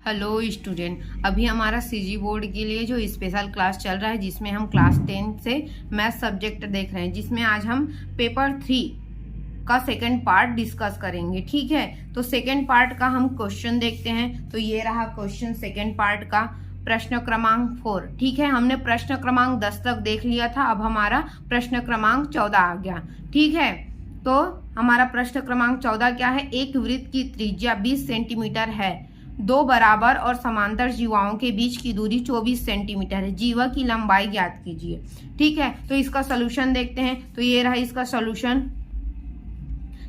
Hello student, अभी हमारा CG board के लिए जो स्पेशल क्लास चल रहा है जिसमें हम क्लास 10 से मैथ सब्जेक्ट देख रहे हैं, जिसमें आज हम पेपर 3 का सेकंड पार्ट डिस्कस करेंगे। ठीक है, तो सेकंड पार्ट का हम क्वेश्चन देखते हैं। तो ये रहा क्वेश्चन सेकंड पार्ट का, प्रश्न क्रमांक 4। ठीक है, हमने प्रश्न क्रमांक 10 तक देख लिया था, अब हमारा प्रश्न क्रमांक 14 आ गया। ठीक है, तो हमारा प्रश्न क्रमांक 14 क्या है? एक वृत्त की त्रिज्या 20 सेंटीमीटर है, दो बराबर और समांतर जीवाओं के बीच की दूरी 24 सेंटीमीटर है, जीवा की लंबाई ज्ञात कीजिए। ठीक है, तो इसका सॉल्यूशन देखते हैं। तो ये रहा इसका सॉल्यूशन।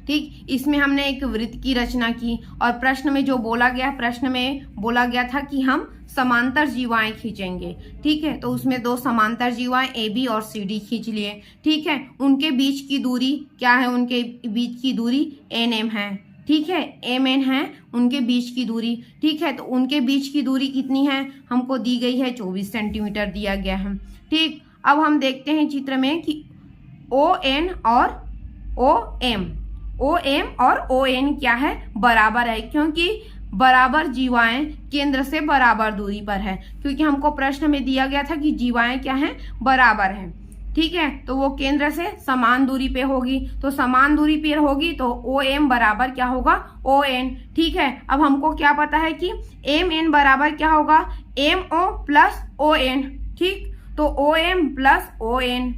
ठीक, इसमें हमने एक वृत्त की रचना की और प्रश्न में जो बोला गया, प्रश्न में बोला गया था कि हम समांतर जीवाएं खींचेंगे। ठीक है, तो उसमें दो समांतर जीवाएं ए बी और सी डी खींच लिए। ठीक है, उनके बीच की दूरी क्या है? उनके बीच की दूरी एन एम है। ठीक है, एम एन है उनके बीच की दूरी। ठीक है, तो उनके बीच की दूरी कितनी है? हमको दी गई है 24 सेंटीमीटर दिया गया है। ठीक, अब हम देखते हैं चित्र में कि ओ एन और ओ एम और ओ एन क्या है? बराबर है, क्योंकि बराबर जीवाएं केंद्र से बराबर दूरी पर है, क्योंकि हमको प्रश्न में दिया गया था कि जीवाएं क्या हैं? बराबर हैं। ठीक है, तो वो केंद्र से समान दूरी पे होगी, तो समान दूरी पे होगी तो ओ एम बराबर क्या होगा? O N. ठीक है, अब हमको क्या पता है कि एम एन बराबर क्या होगा? M O plus O N. ठीक, तो O M plus O N,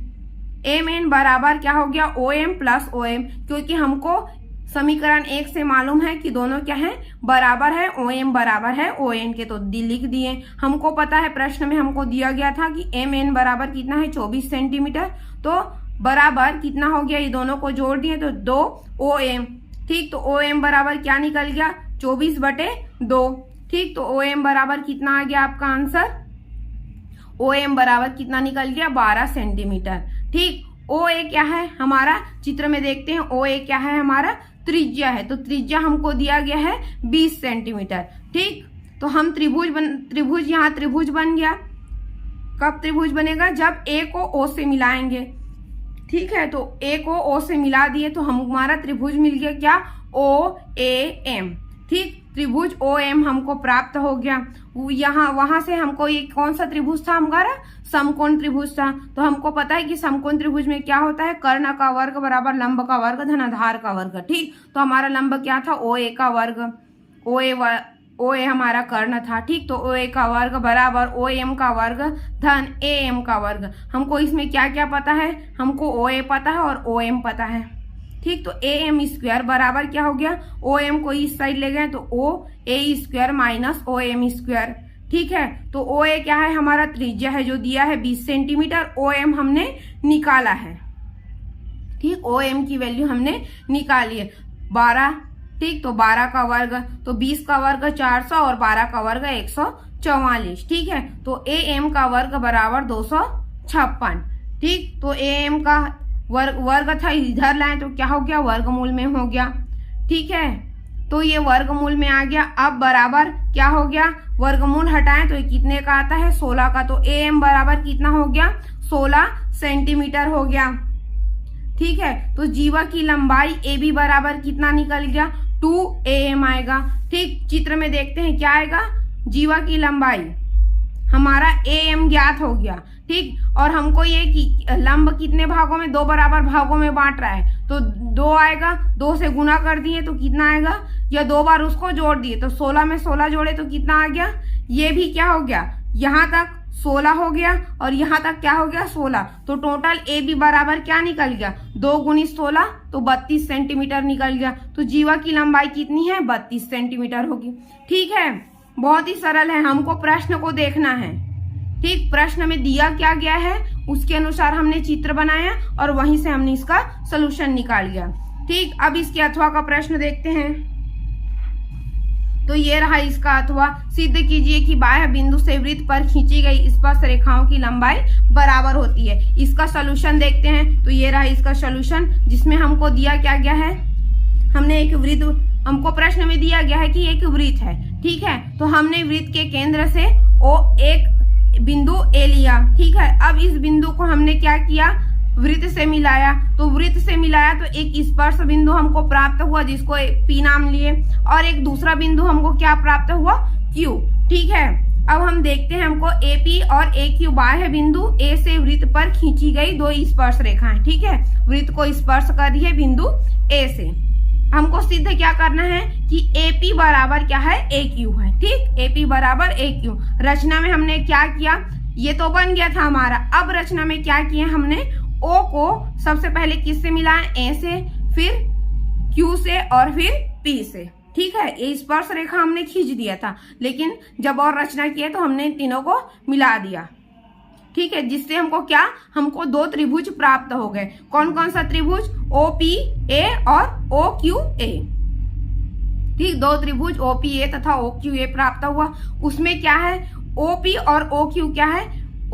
M N बराबर क्या हो गया? O M plus O M, क्योंकि हमको समीकरण 1 से मालूम है कि दोनों क्या है? बराबर है। ओ एम बराबर है ओ एन के, तो लिख दिए। हमको पता है प्रश्न में हमको दिया गया था कि एम एन बराबर कितना है? 24 सेंटीमीटर। तो बराबर कितना हो गया? ये दोनों को जोड़ दिए तो 2 ओ एम। ठीक, तो ओ एम बराबर क्या निकल गया? 24/2। ठीक, तो ओ एम बराबर कितना आ गया आपका आंसर? ओ एम बराबर कितना निकल गया? 12 सेंटीमीटर। ठीक, ओ ए क्या है हमारा? चित्र में देखते हैं। ओ ए क्या है हमारा? त्रिज्या है, तो त्रिज्या हमको दिया गया है 20 सेंटीमीटर। ठीक, तो हम त्रिभुज यहाँ त्रिभुज बन गया। कब त्रिभुज बनेगा? जब ए को ओ से मिलाएंगे। ठीक है, तो ए को ओ से मिला दिए तो हमारा त्रिभुज मिल गया क्या? ओ ए एम। ठीक, त्रिभुज ओ एम हमको प्राप्त हो गया। वहां से हमको ये कौन सा त्रिभुज था हमारा? समकोण त्रिभुज था। तो हमको पता है कि समकोण त्रिभुज में क्या होता है? कर्ण का वर्ग बराबर लंब का वर्ग धन आधार का वर्ग। ठीक, तो हमारा लंब क्या था? ओ ए का वर्ग। ओ ए हमारा कर्ण था। ठीक, तो ओ ए का वर्ग बराबर ओ एम का वर्ग धन ए एम का वर्ग। हमको इसमें क्या क्या पता है? हमको ओ ए पता है और ओ एम पता है। ठीक, तो ए एम स्क्वायर बराबर क्या हो गया? ओ एम को इस साइड ले गए तो O A square minus O M square. ठीक है, तो ओ ए क्या है हमारा? त्रिज्या है जो दिया है 20 सेंटीमीटर। ओ एम हमने निकाला है। ठीक, ओ एम की वैल्यू हमने निकाली है 12। ठीक, तो 12 का वर्ग, तो 20 का वर्ग 400 और 12 का वर्ग 144। ठीक है, तो ए एम का वर्ग बराबर 256। ठीक, तो ए एम का वर्ग था, इधर लाए तो क्या हो गया? वर्गमूल में हो गया। ठीक है, तो ये वर्गमूल में आ गया। अब बराबर क्या हो गया? वर्गमूल हटाएं तो ये कितने का आता है? 16 का। तो ए एम बराबर कितना हो गया? 16 सेंटीमीटर हो गया। ठीक है, तो जीवा की लंबाई ए बी बराबर कितना निकल गया? 2 ए एम आएगा। ठीक, चित्र में देखते हैं क्या आएगा? जीवा की लंबाई हमारा ए एम ज्ञात हो गया। ठीक, और हमको ये कि लंब कितने भागों में? 2 बराबर भागों में बांट रहा है, तो 2 आएगा। 2 से गुना कर दिए तो कितना आएगा? या 2 बार उसको जोड़ दिए तो 16 में 16 जोड़े तो कितना आ गया? ये भी क्या हो गया? यहाँ तक 16 हो गया और यहाँ तक क्या हो गया? 16। तो टोटल ए बी बराबर क्या निकल गया? 2 गुणित 16 तो 32 सेंटीमीटर निकल गया। तो जीवा की लंबाई कितनी है? 32 सेंटीमीटर होगी। ठीक है, बहुत ही सरल है, हमको प्रश्न को देखना है। ठीक, प्रश्न में दिया क्या गया है उसके अनुसार हमने चित्र बनाया और वहीं से हमने इसका सलूशन निकाल लिया। ठीक, अब इसके अथवा का प्रश्न देखते हैं। तो ये रहा इसका अथवा। सिद्ध कीजिए कि बाह्य बिंदु से वृत्त पर खींची गई स्पर्श रेखाओं की लंबाई बराबर होती है। इसका सलूशन देखते हैं। तो ये रहा इसका सलूशन, जिसमें हमको दिया क्या गया है? हमने एक वृत्त, हमको प्रश्न में दिया गया है कि एक वृत्त है। ठीक है, तो हमने वृत्त के केंद्र से एक बिंदु ए लिया। ठीक है, अब इस बिंदु को हमने क्या किया? वृत्त से मिलाया। तो वृत्त से मिलाया तो एक स्पर्श बिंदु हमको प्राप्त हुआ जिसको पी नाम लिए, और एक दूसरा बिंदु हमको क्या प्राप्त हुआ? क्यू। ठीक है, अब हम देखते हैं हमको AP और AQ बाह्य बिंदु A से वृत्त पर खींची गई दो स्पर्श रेखाएं। ठीक है, वृत्त को स्पर्श कर रही है बिंदु A से। हमको सिद्ध क्या करना है कि AP बराबर क्या है, AQ है। ठीक, AP बराबर AQ। रचना में हमने क्या किया, ये तो बन गया था हमारा। अब रचना में क्या किया हमने, O को सबसे पहले किससे मिलाया, A से, फिर Q से और फिर P से। ठीक है, ये स्पर्श रेखा हमने खींच दिया था, लेकिन जब और रचना किया तो हमने तीनों को मिला दिया। ठीक है, जिससे हमको क्या, हमको दो त्रिभुज प्राप्त हो गए। कौन कौन सा त्रिभुज, OPA और OQA। ठीक, दो त्रिभुज OPA तथा OQA प्राप्त हुआ। उसमें क्या है, OP और OQ क्या है,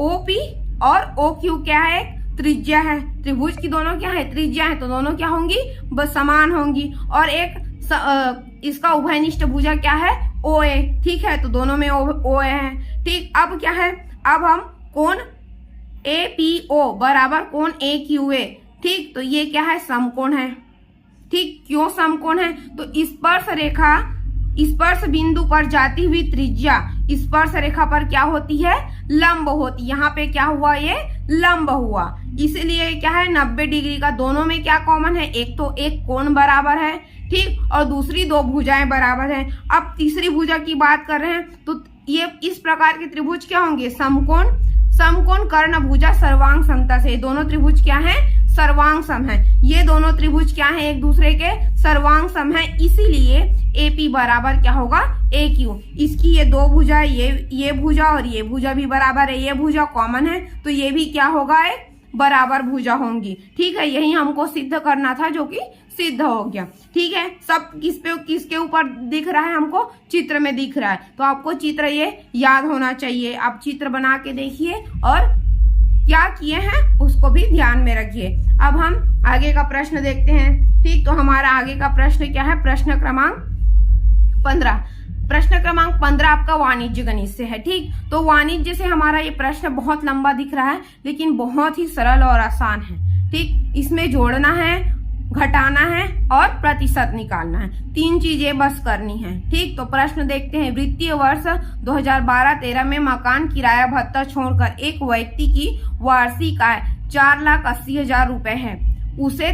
OP और OQ क्या है, त्रिज्या है। त्रिभुज की दोनों क्या है, त्रिज्या है, तो दोनों क्या होंगी, बस समान होंगी। और एक इसका उभयनिष्ठ भुजा क्या है, OA। ठीक है, तो दोनों में OA है। ठीक, अब क्या है, अब हम कोण APO बराबर कोण AQA। ठीक, तो ये क्या है, समकोण है। ठीक, क्यों समकोण है, तो स्पर्श रेखा स्पर्श बिंदु पर जाती हुई त्रिज्या स्पर्श रेखा पर क्या होती है, लंब होती। यहाँ पे क्या हुआ, ये लंब हुआ, इसलिए क्या है 90 डिग्री का। दोनों में क्या कॉमन है, एक तो एक कोण बराबर है। ठीक, और दूसरी दो भुजाएं बराबर हैं। अब तीसरी भुजा की बात कर रहे हैं तो ये इस प्रकार के त्रिभुज क्या होंगे, समकोण। समकोण कर्ण भुजा सर्वांग समता से, दोनों त्रिभुज क्या हैं, सर्वांग सम है। ये दोनों त्रिभुज क्या हैं, एक दूसरे के सर्वांग सम है, इसीलिए AP बराबर क्या होगा, AQ। इसकी ये दो भुजा, ये भुजा और ये भुजा भी बराबर है, ये भुजा कॉमन है, तो ये भी क्या होगा, एक बराबर भुजा होंगी। ठीक है, यही हमको सिद्ध करना था, जो कि सिद्ध हो गया। ठीक है, सब किसके ऊपर दिख रहा है, हमको चित्र में दिख रहा है, तो आपको चित्र ये याद होना चाहिए। आप चित्र बना के देखिए और क्या किए हैं उसको भी ध्यान में रखिए। अब हम आगे का प्रश्न देखते हैं। ठीक, तो हमारा आगे का प्रश्न क्या है, प्रश्न क्रमांक 15। प्रश्न क्रमांक 15 आपका वाणिज्य गणित से है। ठीक, तो वाणिज्य से हमारा ये प्रश्न बहुत लंबा दिख रहा है, लेकिन बहुत ही सरल और आसान है। ठीक, इसमें जोड़ना है, घटाना है और प्रतिशत निकालना है, तीन चीजें बस करनी है। ठीक, तो प्रश्न देखते हैं। वित्तीय वर्ष 2012-13 में मकान किराया भत्ता छोड़कर एक व्यक्ति की वार्षिक आय 4,80,000 रुपए है। उसे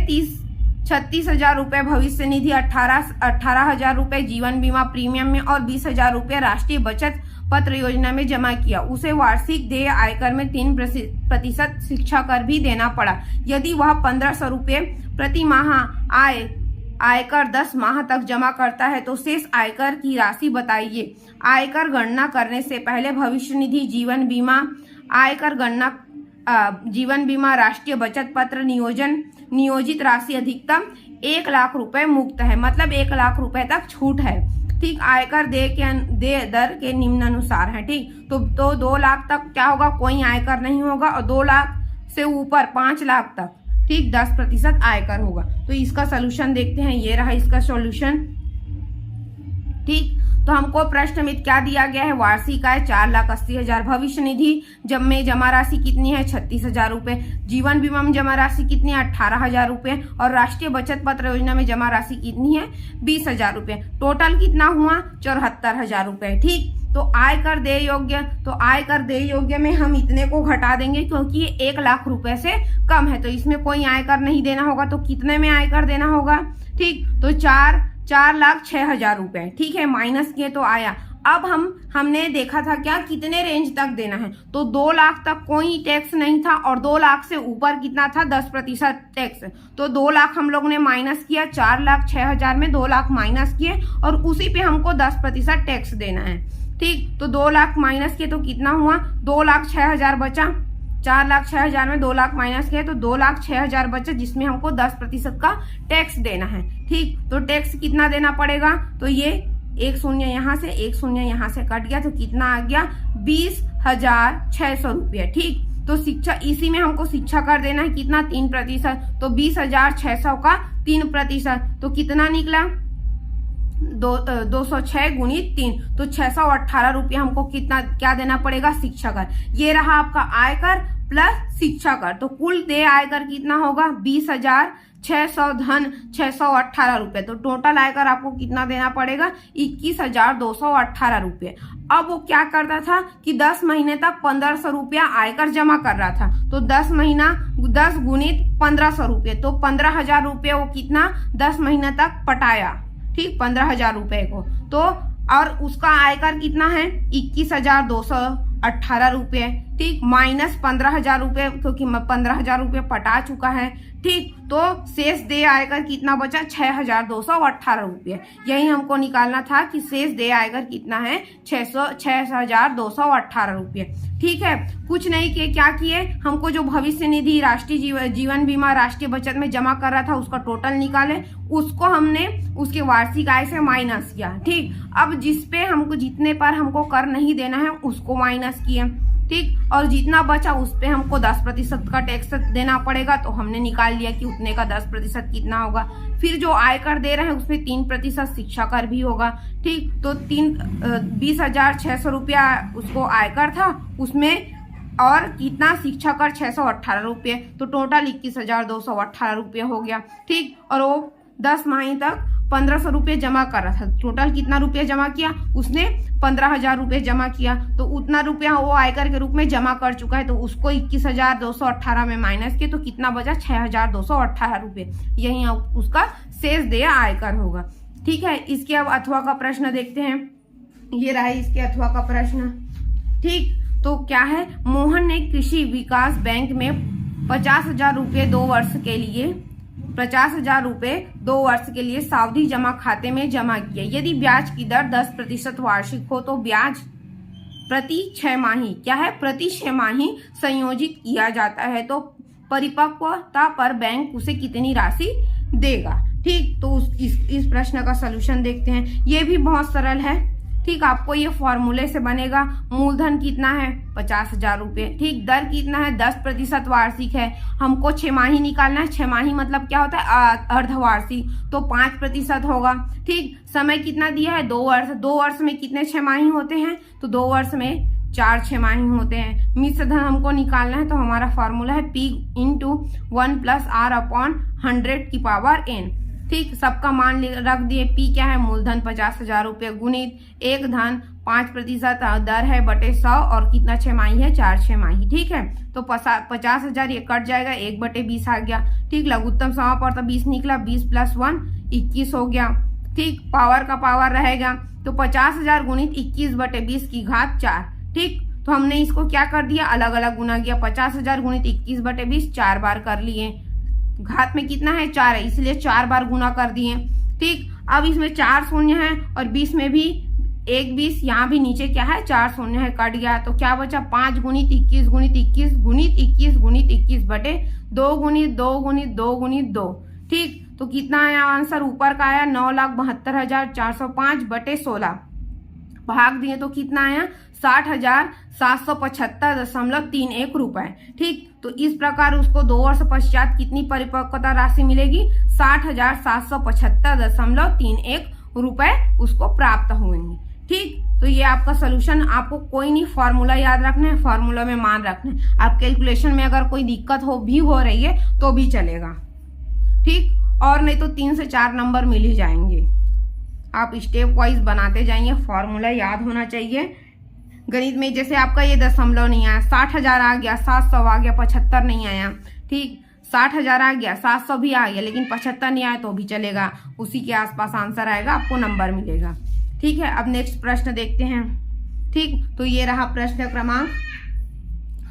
36,000 रुपए भविष्य निधि, 18,000 रुपए जीवन बीमा प्रीमियम में और 20,000 रुपए राष्ट्रीय बचत पत्र योजना में जमा किया। उसे वार्षिक देय आयकर में 3% शिक्षा कर भी देना पड़ा। यदि वह 1,500 रुपए प्रति माह आयकर 10 माह तक जमा करता है तो शेष आयकर की राशि बताइए। आयकर गणना करने से पहले भविष्य निधि, जीवन बीमा, आयकर गणना, जीवन बीमा, राष्ट्रीय बचत पत्र नियोजित राशि अधिकतम 1 लाख रुपए मुक्त है, मतलब 1 लाख रुपए तक छूट है। ठीक, आयकर दे दर के निम्नानुसार है। ठीक, तो 2 लाख तक क्या होगा, कोई आयकर नहीं होगा, और 2 लाख से ऊपर 5 लाख तक ठीक 10% आयकर होगा। तो इसका सोल्यूशन देखते हैं, ये रहा इसका सोल्यूशन। ठीक, तो हमको प्रश्न में क्या दिया गया है, वार्षिक आय 4,80,000, भविष्य निधि में जमा राशि कितनी है, 36,000 रुपए, जीवन बीमा में जमा राशि कितनी है, 18,000 रुपए, और राष्ट्रीय बचत पत्र योजना में जमा राशि कितनी है, 20,000 रुपए। टोटल कितना हुआ, 74,000 रुपए। ठीक, तो आयकर देय योग्य में हम इतने को घटा देंगे, क्योंकि ये 1 लाख रुपए से कम है, तो इसमें कोई आयकर नहीं देना होगा। तो कितने में आयकर देना होगा, ठीक, तो 4,06,000 रुपए। ठीक है, माइनस किए तो आया। अब हमने देखा था क्या, कितने रेंज तक देना है, तो 2 लाख तक कोई टैक्स नहीं था, और 2 लाख से ऊपर कितना था, 10% टैक्स। तो 2 लाख हम लोग ने माइनस किया, 4,06,000 में 2 लाख माइनस किए, और उसी पे हमको 10% टैक्स देना है। ठीक, तो 2 लाख माइनस किए तो कितना हुआ, 2,06,000 बचा। 4,06,000 में 2 लाख माइनस किए तो 2,06,000 बचा, जिसमें हमको 10% का टैक्स देना है। ठीक, तो टैक्स कितना देना पड़ेगा, तो ये 1 शून्य यहाँ से 1 शून्य यहाँ से कट गया, तो कितना आ गया, 20,600 रुपये। ठीक, तो शिक्षा इसी में हमको शिक्षा कर देना है, कितना, 3%, तो 20,600 का 3%, तो कितना निकला, 206 गुणित 3, तो 618 रुपये हमको क्या देना पड़ेगा, शिक्षा कर। ये रहा आपका आयकर प्लस शिक्षा कर, तो कुल देय आयकर कितना होगा, 600 धन 618 रुपये, तो टोटल आयकर आपको कितना देना पड़ेगा? 21,218 रुपये। अब वो क्या करता था कि 10 महीने तक 1500 रुपया आयकर जमा कर रहा था, तो 10 महीना 10 गुणित 1500 रुपये, तो 15,000 रुपये वो कितना 10 महीने तक पटाया, ठीक, 15,000 रुपये को। तो और उसका आयकर कितना है? 21,218 रुपये, ठीक, माइनस 15,000 रुपये, क्योंकि 15,000 रुपये पटा चुका है, ठीक। तो शेष देय आयकर कितना बचा? 6,218 रुपये। यही हमको निकालना था कि शेष देय आयकर कितना है? 6,218 रुपये, ठीक है। कुछ नहीं किए, क्या किए? हमको जो भविष्य निधि, राष्ट्रीय जीवन बीमा, राष्ट्रीय बचत में जमा कर रहा था उसका टोटल निकाले, उसको हमने उसके वार्षिक आय से माइनस किया, ठीक। अब जिसपे हमको, जितने पर हमको कर नहीं देना है उसको माइनस किए, ठीक, और जितना बचा उस पे हमको 10% का टैक्स देना पड़ेगा, तो हमने निकाल लिया कि उतने का 10% कितना होगा। फिर जो आयकर दे रहे हैं उसमें 3% शिक्षा कर भी होगा, ठीक। तो 20,600 रुपया उसको आयकर था, उसमें और कितना शिक्षा कर? 618 रुपये, तो टोटल 21,218 रुपये हो गया, ठीक। और वो 10 माह तक 1500 रुपये जमा कर रहा था, टोटल कितना रुपया जमा किया? उसने 15,000 रुपये जमा किया, तो उतना रुपया वो आयकर के रूप में जमा कर चुका है, तो उसको 21,218 में माइनस किया, तो कितना बचा? 6,218 रुपये। यही उसका शेष देय आयकर होगा, ठीक है। इसके अब अथवा का प्रश्न देखते हैं। ये रहा इसके अथवा का प्रश्न, ठीक। तो क्या है? मोहन ने कृषि विकास बैंक में 50,000 रुपये 2 वर्ष के लिए 50,000 रुपये 2 वर्ष के लिए सावधि जमा खाते में जमा किए। यदि ब्याज की दर 10% वार्षिक हो तो ब्याज प्रति 6 माही, क्या है? प्रति 6 माही संयोजित किया जाता है, तो परिपक्वता पर बैंक उसे कितनी राशि देगा, ठीक। तो इस प्रश्न का सलूशन देखते हैं। ये भी बहुत सरल है, ठीक। आपको ये फॉर्मूले से बनेगा। मूलधन कितना है? 50,000 रुपये, ठीक। दर कितना है? 10% वार्षिक है। हमको 6 माही निकालना है। 6 माही मतलब क्या होता है? अर्धवार्षिक, तो 5% होगा, ठीक। समय कितना दिया है? 2 वर्ष। 2 वर्ष में कितने 6 माही होते हैं? तो 2 वर्ष में 4 6 माही होते हैं। मिश्र धन हमको निकालना है, तो हमारा फॉर्मूला है P × 1 + R/100⁴ ठीक। सबका मान रख दिए। P क्या है? मूलधन 50,000 रुपये गुणित 1 धन 5% दर है बटे 100, और कितना 6 माही है? 4 6 माही, ठीक है। तो 50,000 ये कट जाएगा, 1/20 आ गया, ठीक। लघुत्तम समापन तो 20 निकला, 20 + 1 21 हो गया, ठीक। पावर का पावर रहेगा, तो 50,000 गुणित 21/20 की घात 4, ठीक। तो हमने इसको क्या कर दिया? अलग अलग गुना किया। 50,000 गुणित 21/20 4 बार कर लिए। घात में कितना है? 4 है, इसलिए 4 बार गुना कर दिए, ठीक। अब इसमें 4 शून्य है और 20 में भी 1 20, यहाँ भी नीचे क्या है? 4 शून्य है, कट गया, तो क्या बचा? 5 गुणित 21 गुणित 21 गुणित 21 गुणित 21 बटे 2 गुणित 2 गुणित 2 गुणित 2, ठीक। तो कितना आया आंसर? ऊपर का आया 9,72,405 बटे 16, भाग दिए तो कितना आया? 60,775.31 रुपए, ठीक। तो इस प्रकार उसको 2 वर्ष पश्चात कितनी परिपक्वता राशि मिलेगी? 60,775.31 रुपए उसको प्राप्त होंगे, ठीक। तो ये आपका सोल्यूशन। आपको कोई नहीं फॉर्मूला याद रखना है, फॉर्मूला में मान रखना है। आप कैलकुलेशन में अगर कोई दिक्कत हो रही है तो भी चलेगा, ठीक। और नहीं तो 3 से 4 नंबर मिल ही जाएंगे। आप स्टेप वाइज बनाते जाइए, फॉर्मूला याद होना चाहिए। गणित में जैसे आपका ये दशमलव नहीं आया, 60,000 आ गया, 700 आ गया, 75 नहीं आया, ठीक। 60,000 आ गया, 700 भी आ गया, लेकिन 75 नहीं आया तो भी चलेगा। उसी के आसपास आंसर आएगा, आपको नंबर मिलेगा, ठीक है। अब नेक्स्ट प्रश्न देखते हैं, ठीक। तो ये रहा प्रश्न क्रमांक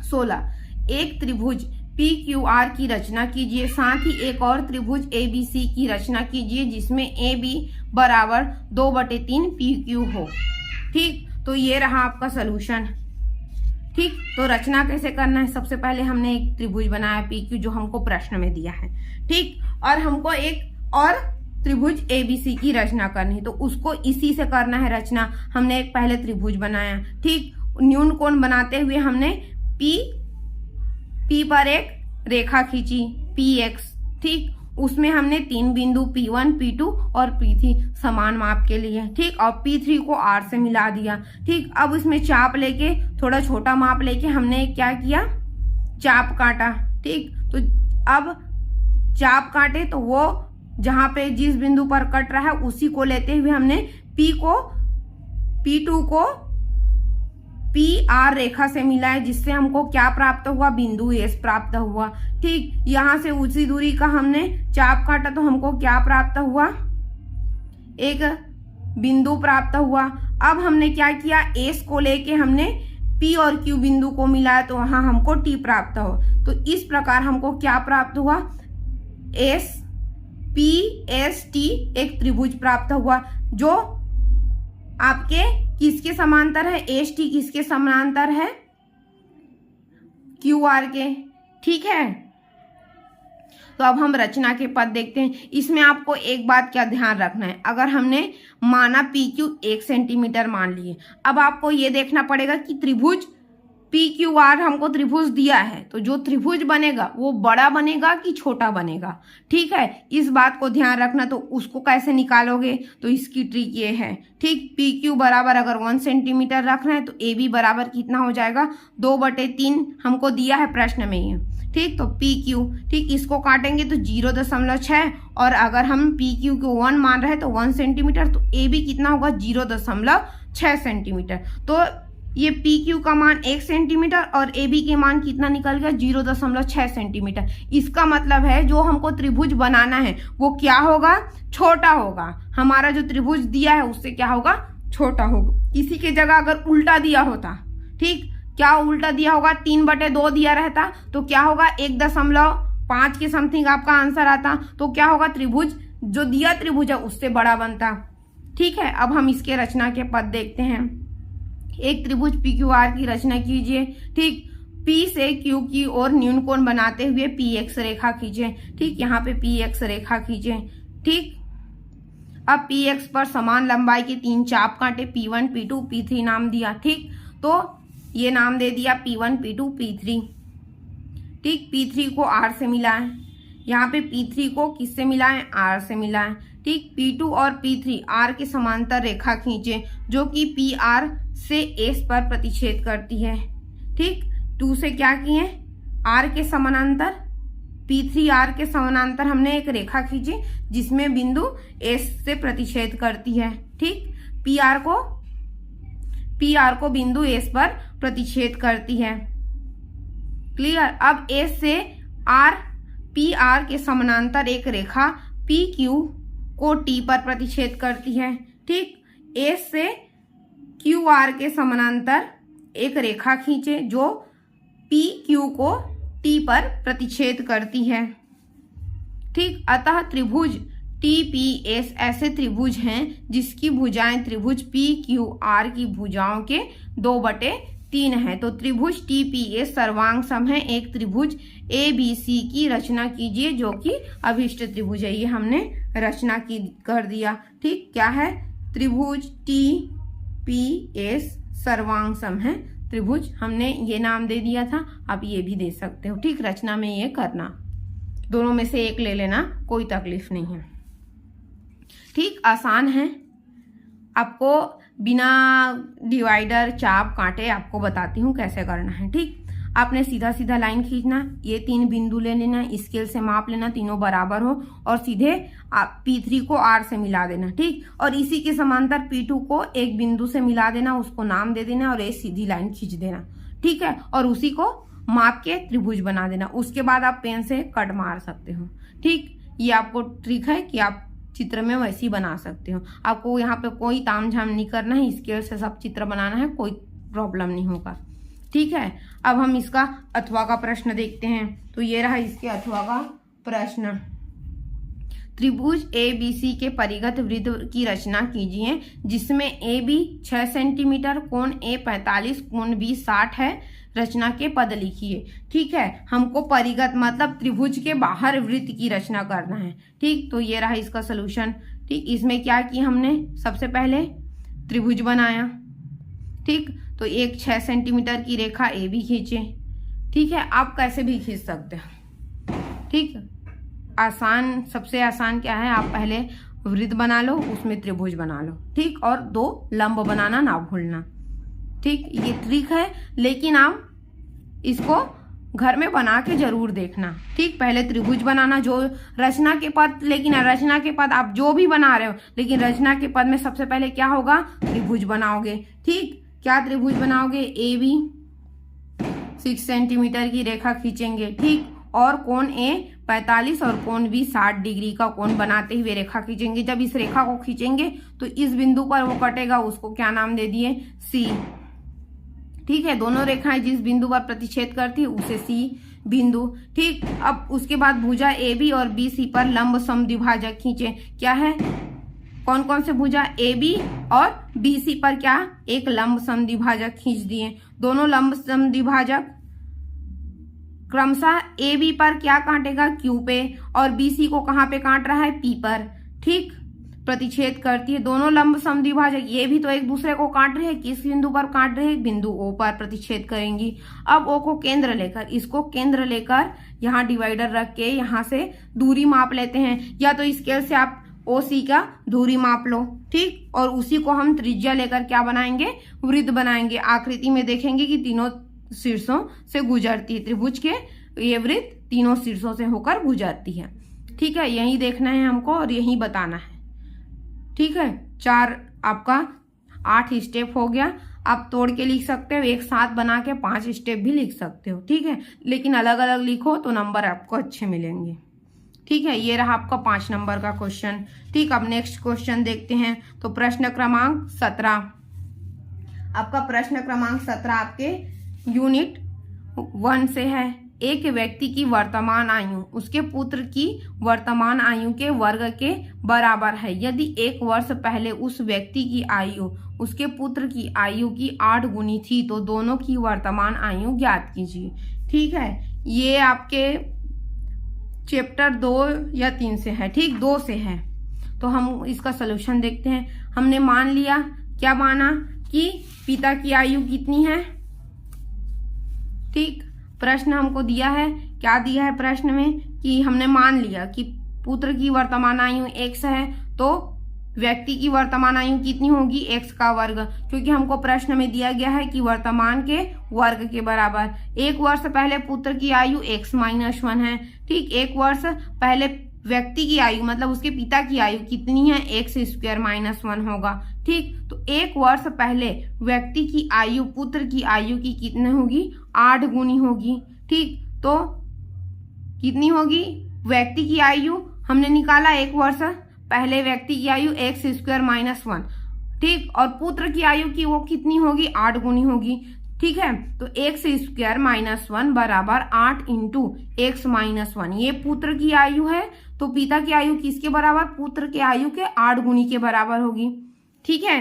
16। एक त्रिभुज PQR की रचना कीजिए, साथ ही एक और त्रिभुज ABC की रचना कीजिए जिसमें AB बराबर 2/3 PQ हो, ठीक। तो ये रहा आपका सलूशन, ठीक। तो रचना कैसे करना है? सबसे पहले हमने एक त्रिभुज बनाया PQ जो हमको प्रश्न में दिया है, ठीक। और हमको एक और त्रिभुज ABC की रचना करनी है, तो उसको इसी से करना है रचना। हमने एक पहले त्रिभुज बनाया, ठीक। न्यून कोण बनाते हुए हमने P पर एक रेखा खींची PX, ठीक। उसमें हमने 3 बिंदु P1 P2 और P3 समान माप के लिए, ठीक। और P3 को R से मिला दिया, ठीक। अब इसमें चाप लेके, थोड़ा छोटा माप लेके हमने क्या किया? चाप काटा, ठीक। तो अब चाप काटे तो वो जहां पे जिस बिंदु पर कट रहा है उसी को लेते हुए हमने P2 को PR रेखा से मिला है, जिससे हमको क्या प्राप्त हुआ, बिंदु S प्राप्त हुआ। ठीक, यहां से उसी दूरी का हमने चाप काटा तो हमको क्या प्राप्त हुआ, एक बिंदु प्राप्त हुआ। अब हमने क्या किया, S को लेके हमने P और Q बिंदु को मिलाया तो वहां हमको T प्राप्त हो। तो इस प्रकार हमको क्या प्राप्त हुआ, SPST एक त्रिभुज प्राप्त हुआ, जो आपके किसके समांतर है, ST किसके समांतर है, QR के। ठीक है, तो अब हम रचना के पद देखते हैं। इसमें आपको एक बात क्या ध्यान रखना है, अगर हमने माना PQ 1 सेंटीमीटर मान लिए, अब आपको ये देखना पड़ेगा कि त्रिभुज PQR हमको त्रिभुज दिया है, तो जो त्रिभुज बनेगा वो बड़ा बनेगा कि छोटा बनेगा। ठीक है, इस बात को ध्यान रखना। तो उसको कैसे निकालोगे, तो इसकी ट्रिक ये है। ठीक, PQ बराबर अगर 1 सेंटीमीटर रख रहे हैं तो AB बराबर कितना हो जाएगा, 2/3 हमको दिया है प्रश्न में ये। ठीक, तो PQ, ठीक, इसको काटेंगे तो 0.6, और अगर हम PQ को 1 मान रहे हैं तो 1 सेंटीमीटर, तो AB कितना होगा, 0.6 सेंटीमीटर। तो ये PQ का मान 1 सेंटीमीटर और AB के मान कितना निकल गया, 0.6 सेंटीमीटर। इसका मतलब है जो हमको त्रिभुज बनाना है वो क्या होगा, छोटा होगा। हमारा जो त्रिभुज दिया है उससे क्या होगा, छोटा होगा। इसी के जगह अगर उल्टा दिया होता, ठीक, क्या उल्टा दिया होगा, 3/2 दिया रहता तो क्या होगा, 1.5 के समथिंग आपका आंसर आता, तो क्या होगा, त्रिभुज जो दिया त्रिभुज है उससे बड़ा बनता। ठीक है, अब हम इसके रचना के पद देखते हैं। एक त्रिभुज PQR की रचना कीजिए। ठीक, P से Q की ओर न्यून कोण बनाते हुए PX रेखा खींचे। ठीक, यहाँ पे PX रेखा खींचे। ठीक, अब PX पर समान लंबाई के 3 चाप काटे, P1 P2 P3 नाम दिया। ठीक, तो ये नाम दे दिया P1 P2 P3। ठीक, P3 को R से मिलाएं, यहाँ पे P3 को किससे मिलाएं, R से मिलाएं। ठीक, P2 और P3 R के समांतर रेखा खींचे जो कि PR से S पर प्रतिच्छेद करती है। ठीक, 2 से क्या किए, R के समानांतर, P3 R के समानांतर हमने एक रेखा खींची जिसमें बिंदु S से प्रतिच्छेद करती है। ठीक, PR को बिंदु S पर प्रतिच्छेद करती है। क्लियर। अब S से R PR के समानांतर एक रेखा PQ को T पर प्रतिच्छेद करती है। ठीक, S से QR के समानांतर एक रेखा खींचे जो PQ को T पर प्रतिच्छेद करती है। ठीक, अतः त्रिभुज TPS ऐसे त्रिभुज हैं जिसकी भुजाएं त्रिभुज PQR की भुजाओं के 2/3 है। तो त्रिभुज TPS सर्वांग सम है। एक त्रिभुज ABC की रचना कीजिए जो कि अभिष्ट त्रिभुज है। ये हमने रचना की कर दिया। ठीक, क्या है, त्रिभुज TPS सर्वांग सम है त्रिभुज, हमने ये नाम दे दिया था, आप ये भी दे सकते हो। ठीक, रचना में ये करना, दोनों में से एक ले लेना, कोई तकलीफ नहीं है। ठीक, आसान है, आपको बिना डिवाइडर चाप कांटे आपको बताती हूँ कैसे करना है। ठीक, आपने सीधा सीधा लाइन खींचना, ये 3 बिंदु ले लेना, स्केल से माप लेना, तीनों बराबर हो और सीधे आप P3 को R से मिला देना। ठीक, और इसी के समांतर P2 को एक बिंदु से मिला देना, उसको नाम दे देना और एक सीधी लाइन खींच देना। ठीक है, और उसी को माप के त्रिभुज बना देना। उसके बाद आप पेन से कट मार सकते हो। ठीक, ये आपको ट्रिक है कि आप चित्र में वैसी बना सकते हो। आपको यहाँ पे कोई तामझाम नहीं करना है, स्केल से सब चित्र बनाना है, कोई प्रॉब्लम नहीं होगा। ठीक है, अब हम इसका अथवा का प्रश्न देखते हैं। तो ये रहा इसके अथवा का प्रश्न। त्रिभुज ABC के परिगत वृत्त की रचना कीजिए जिसमें AB 6 सेंटीमीटर, कोण A 45, कोण B 60 है। रचना के पद लिखिए। ठीक है, हमको परिगत मतलब त्रिभुज के बाहर वृत्त की रचना करना है। ठीक, तो ये रहा इसका सलूशन। ठीक, इसमें क्या किया हमने, सबसे पहले त्रिभुज बनाया। ठीक, तो एक 6 सेंटीमीटर की रेखा AB खींचे। ठीक है, आप कैसे भी खींच सकते हो। ठीक, आसान, सबसे आसान क्या है, आप पहले वृत्त बना लो, उसमें त्रिभुज बना लो। ठीक, और 2 लंब बनाना ना भूलना। ठीक, ये ट्रिक है, लेकिन आप इसको घर में बना के जरूर देखना। ठीक, पहले त्रिभुज बनाना, जो रचना के पद, लेकिन रचना के पद आप जो भी बना रहे हो, लेकिन रचना के पद में सबसे पहले क्या होगा, त्रिभुज बनाओगे। ठीक, क्या त्रिभुज बनाओगे, ए बी 6 सेंटीमीटर की रेखा खींचेंगे। ठीक, और कोण ए 45 और कोण बी 60 डिग्री का कोण बनाते हुए रेखा खींचेंगे। जब इस रेखा को खींचेंगे तो इस बिंदु पर वो कटेगा, उसको क्या नाम दे दिए, सी। ठीक है, दोनों रेखाएं जिस बिंदु पर प्रतिच्छेद करती है उसे सी बिंदु। ठीक, अब उसके बाद भुजा ए बी और बी सी पर लंब समद्विभाजक खींचे। क्या है, कौन कौन से भुजा, ए बी और बी सी पर क्या, एक लंब समद्विभाजक खींच दिए। दोनों लंब समद्विभाजक क्रमशः ए बी पर क्या काटेगा, क्यू पे, और बी सी को कहां पे काट रहा है, पी पर। ठीक, प्रतिच्छेद करती है। दोनों लंब समद्विभाजक ये भी तो एक दूसरे को काट रहे हैं, किस बिंदु पर काट रहे हैं, बिंदु ओ पर प्रतिच्छेद करेंगी। अब ओ को केंद्र लेकर, इसको केंद्र लेकर यहाँ डिवाइडर रख के यहाँ से दूरी माप लेते हैं, या तो स्केल से आप ओ सी का दूरी माप लो। ठीक, और उसी को हम त्रिज्या लेकर क्या बनाएंगे, वृत्त बनाएंगे। आकृति में देखेंगे कि तीनों शीर्षों से गुजरती है, त्रिभुज के ये वृत्त तीनों शीर्षों से होकर गुजरती है। ठीक है, यही देखना है हमको और यही बताना है। ठीक है, 4 आपका 8 स्टेप हो गया। आप तोड़ के लिख सकते हो, एक साथ बना के 5 स्टेप भी लिख सकते हो। ठीक है, लेकिन अलग अलग लिखो तो नंबर आपको अच्छे मिलेंगे। ठीक है, ये रहा आपका 5 नंबर का क्वेश्चन। ठीक, अब नेक्स्ट क्वेश्चन देखते हैं। तो प्रश्न क्रमांक 17, आपका प्रश्न क्रमांक 17 आपके यूनिट 1 से है। एक व्यक्ति की वर्तमान आयु उसके पुत्र की वर्तमान आयु के वर्ग के बराबर है यदि 1 वर्ष पहले उस व्यक्ति की आयु उसके पुत्र की आयु की 8 गुनी थी तो दोनों की वर्तमान आयु ज्ञात कीजिए। ठीक है, ये आपके चैप्टर 2 या 3 से है। ठीक, 2 से है। तो हम इसका सलूशन देखते हैं। हमने मान लिया, क्या माना, कि पिता की आयु कितनी है। ठीक, प्रश्न हमको दिया है, क्या दिया है प्रश्न में, कि हमने मान लिया कि पुत्र की वर्तमान आयु x है तो व्यक्ति की वर्तमान आयु कितनी होगी, x का वर्ग, क्योंकि हमको प्रश्न में दिया गया है कि वर्तमान के वर्ग के बराबर। 1 वर्ष पहले पुत्र की आयु x-1 है। ठीक, 1 वर्ष पहले व्यक्ति की आयु मतलब उसके पिता की आयु कितनी है, x² - 1 होगा। ठीक, तो 1 वर्ष पहले व्यक्ति की आयु पुत्र की आयु की कितनी होगी, 8 गुनी होगी। ठीक, तो कितनी होगी, व्यक्ति की आयु हमने निकाला 1 वर्ष पहले व्यक्ति की आयु x² - 1। ठीक, और पुत्र की आयु की वो कितनी होगी, 8 गुनी होगी। ठीक है, तो x² - 1 बराबर 8 × x-1। ये पुत्र की आयु है तो पिता की आयु किसके बराबर, पुत्र के आयु के 8 गुनी के बराबर होगी। ठीक है,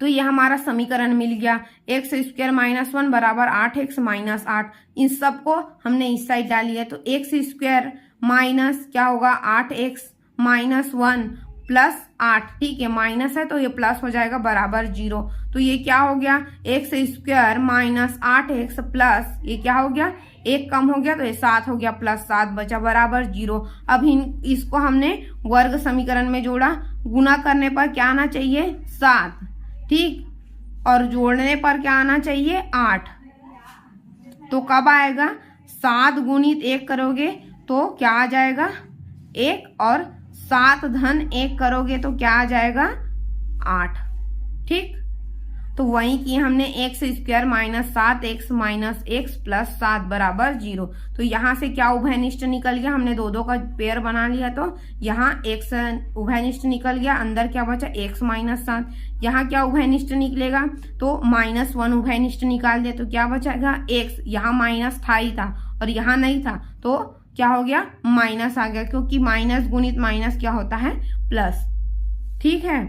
तो ये हमारा समीकरण मिल गया। x² - 1 बराबर 8x - 8। इन सबको हमने इस साइड डाली है तो x² माइनस क्या होगा, 8x - 1 प्लस 8। ठीक है, माइनस है तो ये प्लस हो जाएगा बराबर 0। तो ये क्या हो गया, x² - 8x प्लस ये क्या हो गया, 1 कम हो गया तो ये 7 हो गया, प्लस 7 बचा बराबर 0। अब इसको हमने वर्ग समीकरण में जोड़ा, गुना करने पर क्या आना चाहिए, 7। ठीक, और जोड़ने पर क्या आना चाहिए, 8। तो कब आएगा, 7 गुणित 1 करोगे तो क्या आ जाएगा, 1, और 7 धन 1 करोगे तो क्या आ जाएगा, 8। ठीक, तो वही कि हमने x² - 7x - x प्लस 7 बराबर 0। तो यहाँ से क्या उभयनिष्ठ निकल गया, हमने 2-2 का पेयर बना लिया तो यहाँ x उभयनिष्ठ निकल गया, अंदर क्या बचा, x - 7। यहाँ क्या उभयनिष्ठ निकलेगा, तो -1 उभयनिष्ठ निकाल दे तो क्या बचेगा, x। यहाँ माइनस था ही था और यहाँ नहीं था तो क्या हो गया, माइनस आ गया, क्योंकि माइनस गुणित माइनस क्या होता है, प्लस। ठीक है,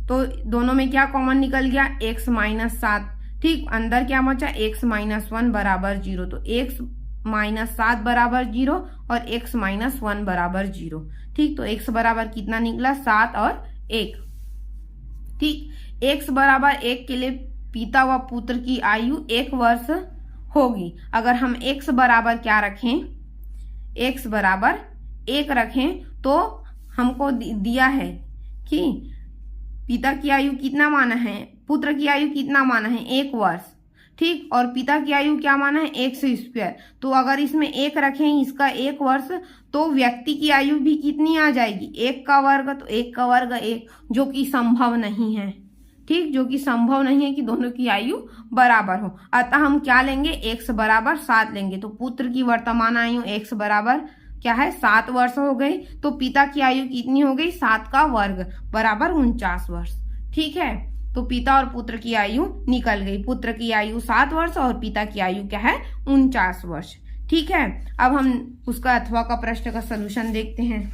तो दोनों में क्या कॉमन निकल गया, x - 7। ठीक, अंदर क्या बचा, x - 1 बराबर 0। तो x - 7 बराबर 0 और x - 1 बराबर 0। ठीक, तो x बराबर कितना निकला, 7 और 1। ठीक, x बराबर 1 के लिए पिता व पुत्र की आयु 1 वर्ष होगी। अगर हम x बराबर क्या रखें, x बराबर 1 रखें तो हमको दिया है कि पिता की आयु कितना माना है, पुत्र की आयु कितना माना है, 1 वर्ष। ठीक। और पिता की आयु क्या माना है, एक्स स्क्वायर। तो अगर इसमें एक रखें, इसका 1 वर्ष, तो व्यक्ति की आयु भी कितनी आ जाएगी, 1 का वर्ग, तो 1 का वर्ग 1, जो कि संभव नहीं है। ठीक, जो कि संभव नहीं है कि दोनों की आयु बराबर हो। अतः हम क्या लेंगे, एक्स बराबर 7 लेंगे। तो पुत्र की वर्तमान आयु एक्स बराबर क्या है, 7 वर्ष हो गई। तो पिता की आयु कितनी हो गई, 7 का वर्ग बराबर 49 वर्ष। ठीक है, तो पिता और पुत्र की आयु निकल गई। पुत्र की आयु 7 वर्ष और पिता की आयु क्या है, 49 वर्ष। ठीक है, अब हम उसका अथवा का प्रश्न का सलूशन देखते हैं।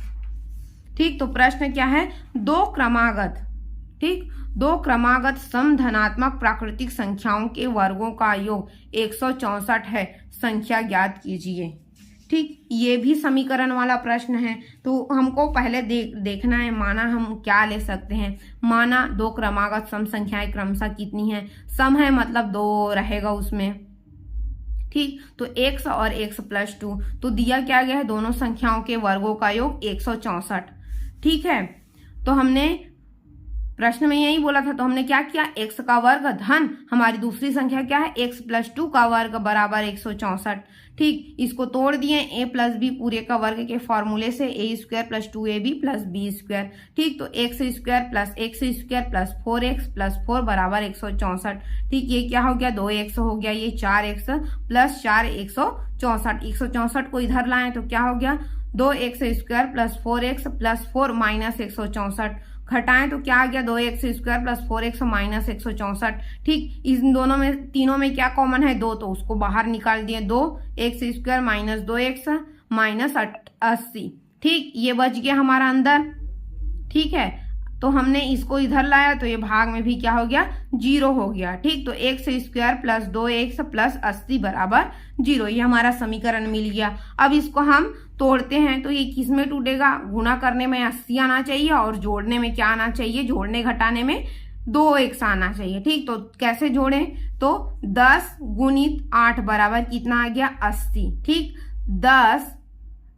ठीक, तो प्रश्न क्या है, दो क्रमागत समधनात्मक प्राकृतिक संख्याओं के वर्गों का योग 164 है, संख्या ज्ञात कीजिए। ठीक, ये भी समीकरण वाला प्रश्न है। तो हमको पहले देखना है माना हम क्या ले सकते हैं। माना दो क्रमागत सम संख्याएं क्रमशः कितनी है, सम है मतलब 2 रहेगा उसमें। ठीक, तो x और x + 2, तो दिया क्या गया है, दोनों संख्याओं के वर्गों का योग 164। ठीक है, तो हमने प्रश्न में यही बोला था, तो हमने क्या किया, x का वर्ग धन हमारी दूसरी संख्या क्या है, x + 2 का वर्ग बराबर 164। ठीक, इसको तोड़ दिए, a + b पूरे का वर्ग के फॉर्मूले से, a² + 2ab + b²। ठीक, तो x² + x² + 4x + 4 बराबर 164। ठीक, ये क्या हो गया, 2x हो गया, ये 4x + 4 164। 164 को इधर लाएं तो क्या हो गया, 2x² + 4x + 4 - 164। घटाएं तो क्या आ गया, 2x² + 4x - 164। ठीक, इन दोनों में तीनों में क्या कॉमन है, 2, तो उसको बाहर निकाल दिए, 2x² - 2x - 80। ठीक, ये बच गया हमारा अंदर। ठीक है, तो हमने इसको इधर लाया तो ये भाग में भी क्या हो गया, 0 हो गया। ठीक, तो x² + 2x + 80 बराबर 0, ये हमारा समीकरण मिल गया। अब इसको हम तोड़ते हैं तो ये किस में टूटेगा, गुणा करने में 80 आना चाहिए और जोड़ने में क्या आना चाहिए, जोड़ने घटाने में 2x आना चाहिए। ठीक, तो कैसे जोड़ें, तो 10 × 8 बराबर कितना आ गया, 80। ठीक, 10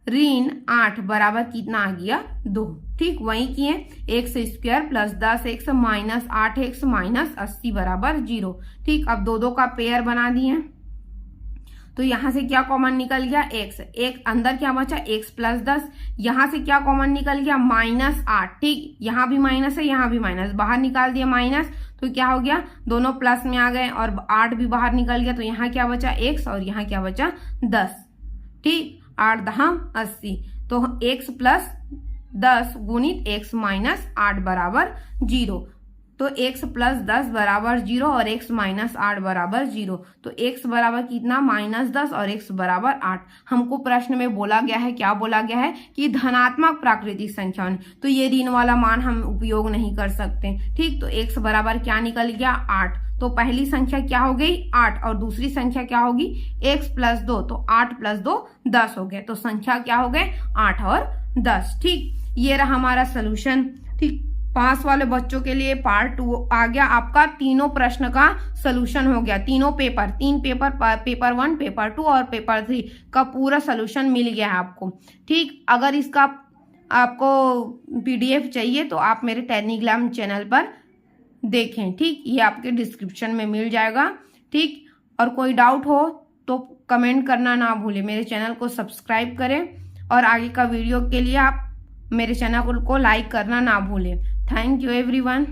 ऋण 8 बराबर कितना आ गया, 2। ठीक, वही किए, x² + 10x - 8x - 80 बराबर 0। ठीक, अब 2 का पेयर बना दिए, तो यहां से क्या कॉमन निकल गया, x, एक अंदर क्या बचा, x + 10, यहां से क्या कॉमन निकल गया, -8। ठीक, यहां भी माइनस है, यहां भी माइनस, बाहर निकाल दिया माइनस, तो क्या हो गया, दोनों प्लस में आ गए और 8 भी बाहर निकल गया, तो यहाँ क्या बचा, x और यहाँ क्या बचा, 10। ठीक, 8 × 10 = 80, तो x + 10 × x - 8 बराबर 0। तो x + 10 बराबर 0 और x - 8 बराबर 0, तो x बराबर कितना, -10 और x बराबर 8। हमको प्रश्न में बोला गया है, क्या बोला गया है कि धनात्मक प्राकृतिक संख्या, तो ये ऋण वाला मान हम उपयोग नहीं कर सकते। ठीक, तो x बराबर क्या निकल गया, 8। तो पहली संख्या क्या हो गई, 8, और दूसरी संख्या क्या होगी, x + 2, तो 8 + 2 10 हो गए, तो संख्या क्या हो गए, 8 और 10। ठीक, ये रहा हमारा सोल्यूशन। ठीक, पास वाले बच्चों के लिए पार्ट 2 आ गया आपका, तीनों प्रश्न का सोल्यूशन हो गया, तीनों पेपर, 3 पेपर, पेपर 1, पेपर 2 और पेपर 3 का पूरा सोल्यूशन मिल गया है आपको। ठीक, अगर इसका आपको PDF चाहिए तो आप मेरे टेलीग्राम चैनल पर देखें। ठीक, ये आपके डिस्क्रिप्शन में मिल जाएगा। ठीक, और कोई डाउट हो तो कमेंट करना ना भूलें, मेरे चैनल को सब्सक्राइब करें और आगे का वीडियो के लिए आप मेरे चैनल को लाइक करना ना भूलें। Thank you everyone.